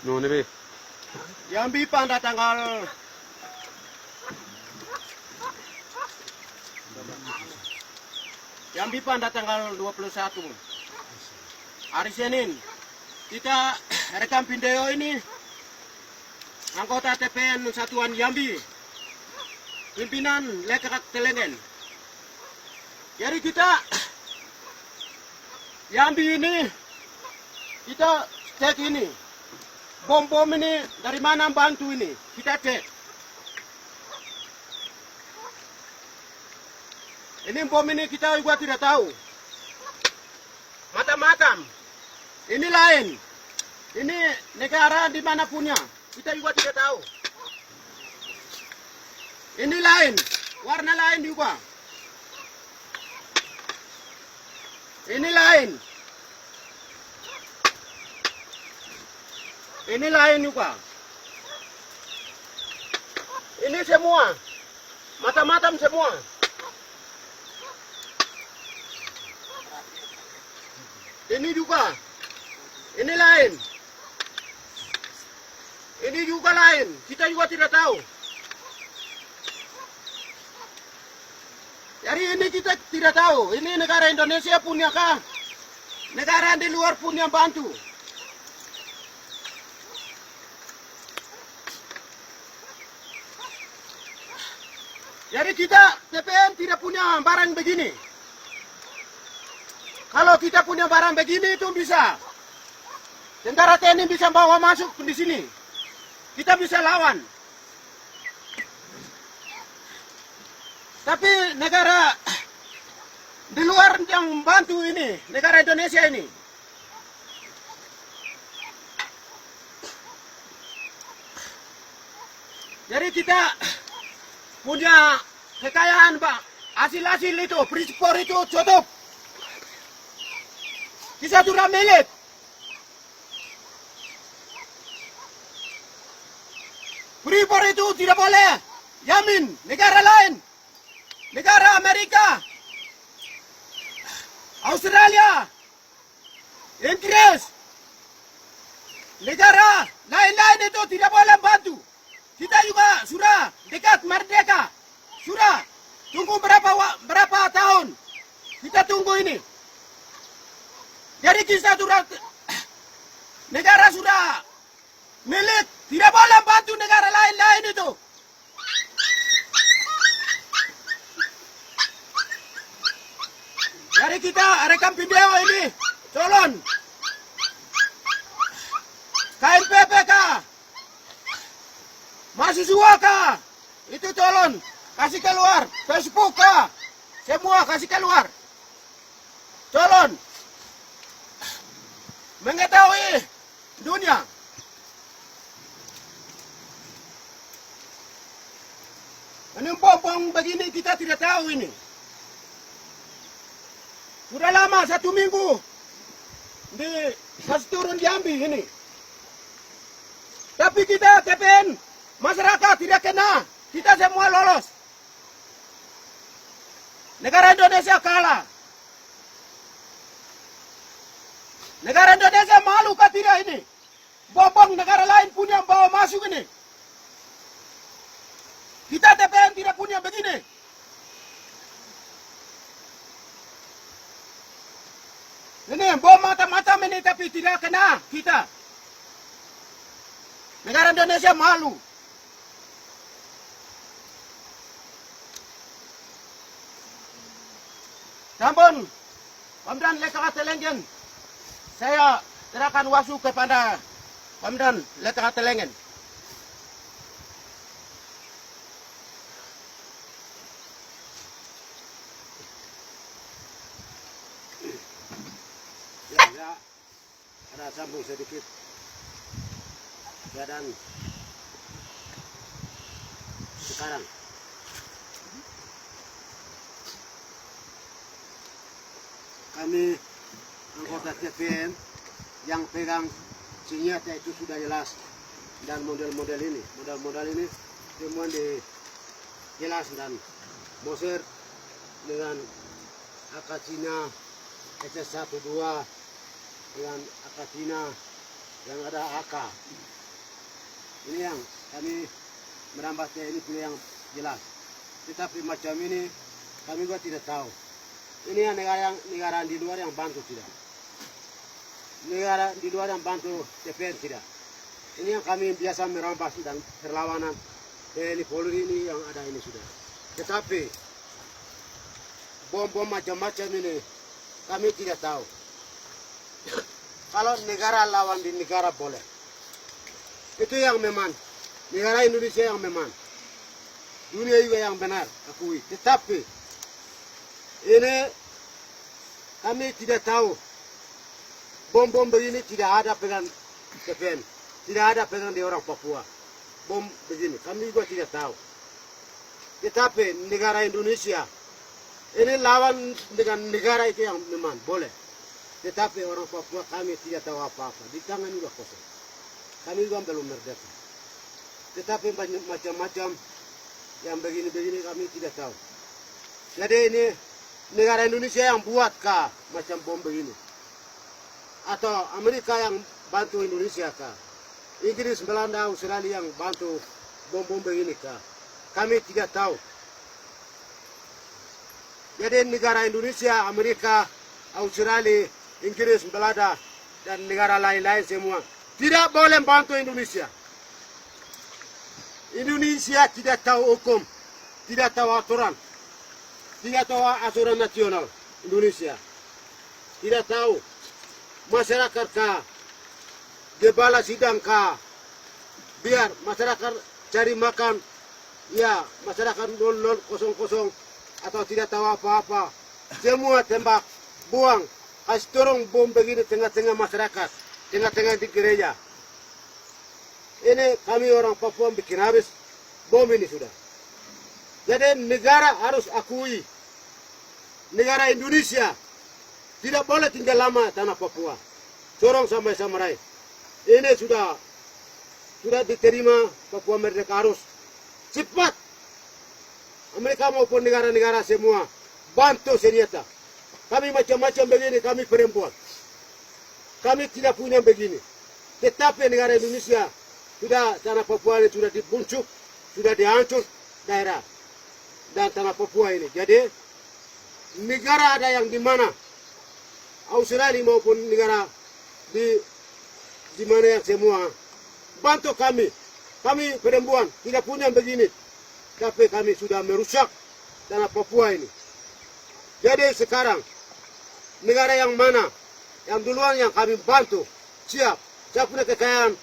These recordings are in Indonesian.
Nuhun be. Yambi pada tanggal Yambi pada tanggal 21 hari Senin kita rekam video ini anggota TPN Satuan Yambi pimpinan Lekak Telengen. Jadi kita Yambi ini kita cek ini bom-bom ini dari mana bantu ini kita cek. Ini bom ini kita juga tidak tahu. Macam-macam. Ini lain. Ini negara di mana punya kita juga tidak tahu. Ini lain, warna lain juga. Ini lain. Ini lain juga. Ini semua. Macam-macam semua. Ini juga. Ini lain. Ini juga lain. Kita juga tidak tahu. Jadi ini kita tidak tahu. Ini negara Indonesia punya kah? Negara di luar punya bantu. Jadi kita TPN tidak punya barang begini. Kalau kita punya barang begini itu bisa. Tentara TNI bisa bawa masuk di sini. Kita bisa lawan. Tapi negara di luar yang bantu ini, negara Indonesia ini. Jadi kita punya kekayaan, Pak. Hasil-hasil itu, prispor itu cukup. Kita sudah milik. Freeport itu tidak boleh. Yamin, negara lain. Negara Amerika. Australia. Inggris. Negara lain-lain itu tidak boleh bantu. Kita juga sudah dekat merdeka. Sudah. Tunggu berapa tahun. Kita tunggu ini. Jadi kita sudah negara sudah milik, tidak boleh bantu negara lain-lain itu. Jadi kita rekam video ini, tolong KNPP kah, mahasiswa kah, itu tolong kasih keluar, Facebook kah, semua kasih keluar, tolong mengetahui dunia. Ini bom begini kita tidak tahu ini. Sudah lama 1 minggu di kasih turun Jambi ini. Tapi kita TPN masyarakat tidak kena. Kita semua lolos. Negara Indonesia kalah. Negara Indonesia malu kah tidak ini? Bom negara lain punya bawa masuk ini. Kita TPN tidak punya begini. Ini bom macam-macam ini tapi tidak kena kita. Negara Indonesia malu. Namun, Pemdan Lekak Telengen, saya serahkan wasu kepada Pemdan Lekak Telengen. Ya, ada sambung sedikit keadaan sekarang. Kami anggota TPN yang pegang senjata itu sudah jelas, dan model-model ini semua jelas, dan Moser dengan AK Cina SS12 dengan AK Cina yang ada AK. Ini yang kami merambat ini punya yang jelas. Tetapi macam ini kami juga tidak tahu. Ini yang negara di luar yang bantu tidak. Negara di luar yang bantu TPN tidak. Ini yang kami biasa merampas dan perlawanan TNI Polri ini yang ada ini sudah. Tetapi bom-bom macam-macam ini kami tidak tahu. Kalau negara lawan di negara boleh. Itu yang memang. Negara Indonesia yang memang. Dunia juga yang benar, akui. Tetapi ini kami tidak tahu. Bom-bom begini tidak ada pegang TPN. Tidak ada pegang di orang Papua. Bom begini, kami juga tidak tahu. Tetapi negara Indonesia ini lawan dengan negara itu yang memang boleh. Tetapi orang Papua kami tidak tahu apa-apa. Di tangan juga kosong. Kami juga belum merdeka. Tetapi macam-macam yang begini-begini kami tidak tahu. Jadi ini negara Indonesia yang buat kah macam bom begini? Atau Amerika yang bantu Indonesia kah? Inggris, Belanda, Australia yang bantu bom-bom begini kah? Kami tidak tahu. Jadi negara Indonesia, Amerika, Australia, Inggris, Belanda, dan negara lain-lain semua tidak boleh bantu Indonesia. Indonesia tidak tahu hukum, tidak tahu aturan, tidak tahu aturan nasional Indonesia. Tidak tahu masyarakat kah, gembala sidang kah, biar masyarakat cari makan, ya masyarakat 0000 atau tidak tahu apa-apa, semua tembak, buang, kasih turun bom begini tengah-tengah masyarakat, tengah-tengah di gereja. Ini kami orang Papua bikin habis bom ini sudah. Jadi negara harus akui, negara Indonesia tidak boleh tinggal lama tanah Papua. Sorong sampai Samarai. Ini sudah diterima Papua merdeka harus cepat. Amerika maupun negara-negara semua bantu senjata. Kami macam-macam begini, kami perempuan. Kami tidak punya begini. Tetapi negara Indonesia sudah tanah Papua ini sudah dibuncuk, sudah dihancur daerah dan tanah Papua ini. Jadi negara ada yang di mana Australia maupun negara di mana yang semua bantu kami. Kami perempuan tidak punya begini, tapi kami sudah merusak tanah Papua ini. Jadi sekarang negara yang mana yang duluan yang kami bantu siap, saya punya kekayaan,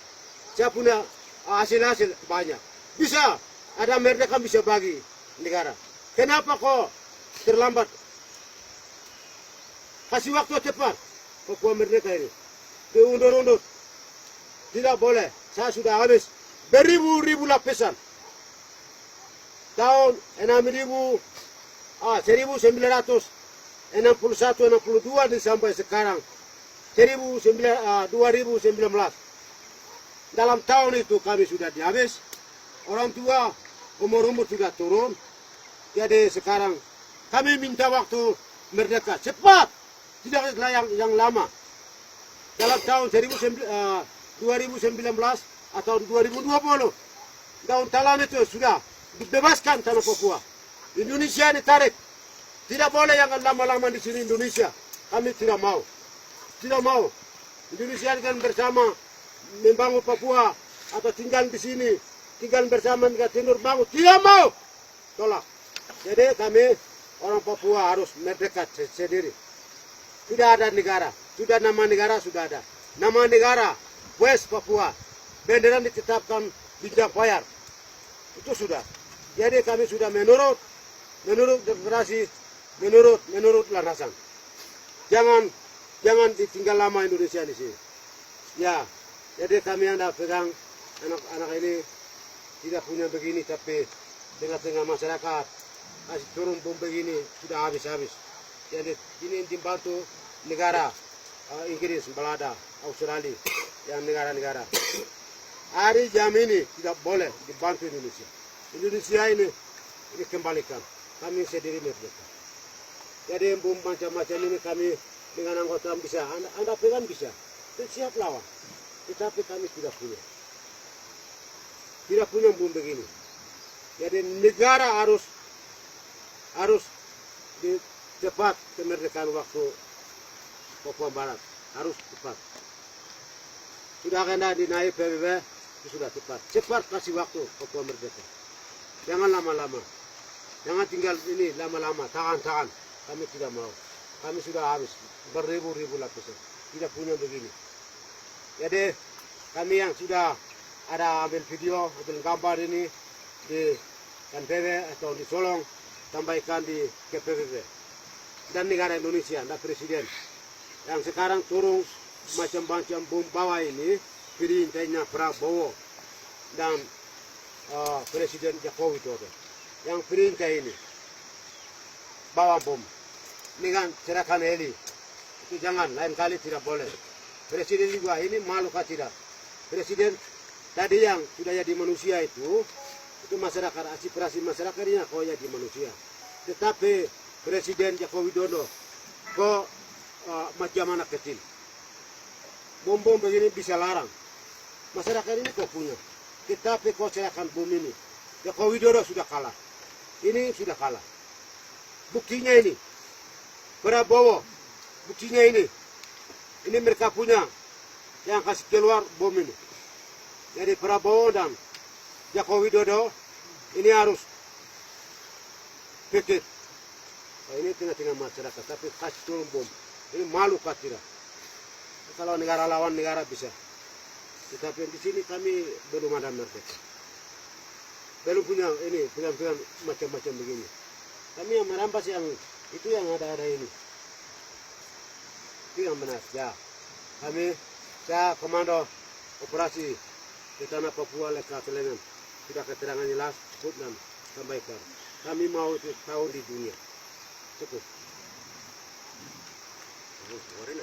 saya punya hasil-hasil banyak. Bisa ada merdeka bisa bagi negara. Kenapa kok terlambat? Kasih waktu cepat Papua merdeka ini. Diundur-undur. Tidak boleh. Saya sudah habis beribu-ribu lapisan. Tahun 1961-62 sampai sekarang 2019. Dalam tahun itu kami sudah dihabis. Orang tua umur sudah turun. Jadi sekarang kami minta waktu merdeka cepat, tidak yang lama. Dalam tahun 2019 atau 2020, tahun itu sudah dibebaskan tanah Papua. Indonesia ini tarik. Tidak boleh yang lama-lama di sini Indonesia. Kami tidak mau. Tidak mau. Indonesia dengan bersama membangun Papua atau tinggal di sini, tinggal bersama dengan Timur bangun. Tidak mau. Tolak. Jadi kami orang Papua harus merdeka sendiri. Tidak ada negara. Sudah nama negara sudah ada. Nama negara West Papua. Bendera ditetapkan Bintang Payar. Itu sudah. Jadi kami sudah menurut demokrasi, menurut landasan. Jangan ditinggal lama Indonesia di sini. Ya, jadi kami anda pegang anak-anak ini tidak punya begini, tapi tengah-tengah masyarakat kasih turun bom begini sudah habis-habis. Jadi ini dibantu negara Inggris, Belanda, Australia, yang negara-negara. Hari jam ini tidak boleh dibantu Indonesia. Indonesia ini dikembalikan. Kami sendiri merdeka. Jadi bom macam-macam ini kami dengan anggota bisa, Anda pegang bisa, dan siap lawan. Tetapi kami tidak punya bom begini. Jadi negara harus di cepat kemerdekaan waktu Papua Barat, harus cepat. Sudah kena dinaik PBB, itu sudah cepat kasih waktu Papua merdeka. Jangan lama-lama, jangan tinggal ini lama-lama, tahan, kami tidak mau. Kami sudah habis beribu-ribu lapisan, tidak punya begini. Jadi kami yang sudah ada ambil video, ambil gambar ini di KNPB atau di Solong, sampaikan di KPBB dan negara Indonesia dan Presiden yang sekarang turun macam-macam bom bawa ini, perintahnya Prabowo dan Presiden Jokowi Widodo yang perintah ini bawa bom dengan serahkan heli, itu jangan, lain kali tidak boleh. Presiden juga ini malu kah tidak? Presiden tadi yang sudah jadi manusia itu masyarakat, aspirasi masyarakat ini kok jadi manusia. Tetapi Presiden Jokowi Widodo kok macam anak kecil. Bom-bom begini bisa larang. Masyarakat ini kok punya. Tetapi kok serahkan bom ini. Jokowi Widodo sudah kalah. Ini sudah kalah. Buktinya ini. Prabowo. Buktinya ini. Ini mereka punya yang kasih keluar bom ini. Jadi Prabowo dan Jokowi Widodo ini harus pikir. Oh, ini tengah-tengah masyarakat, tapi kasih turun bom. Ini malu kah tidak? Kalau negara lawan negara bisa. Tetapi di sini kami belum ada merdeka. Belum punya ini, pegang-pegang macam-macam begini. Kami yang merampas yang itu yang ada ini. Itu yang benar. Ya, saya komando operasi di tanah Papua Leka Selengan. Sudah keterangan jelas, sebut dan sampaikan. Kami mau itu tahu di dunia. Cukup. Kemarin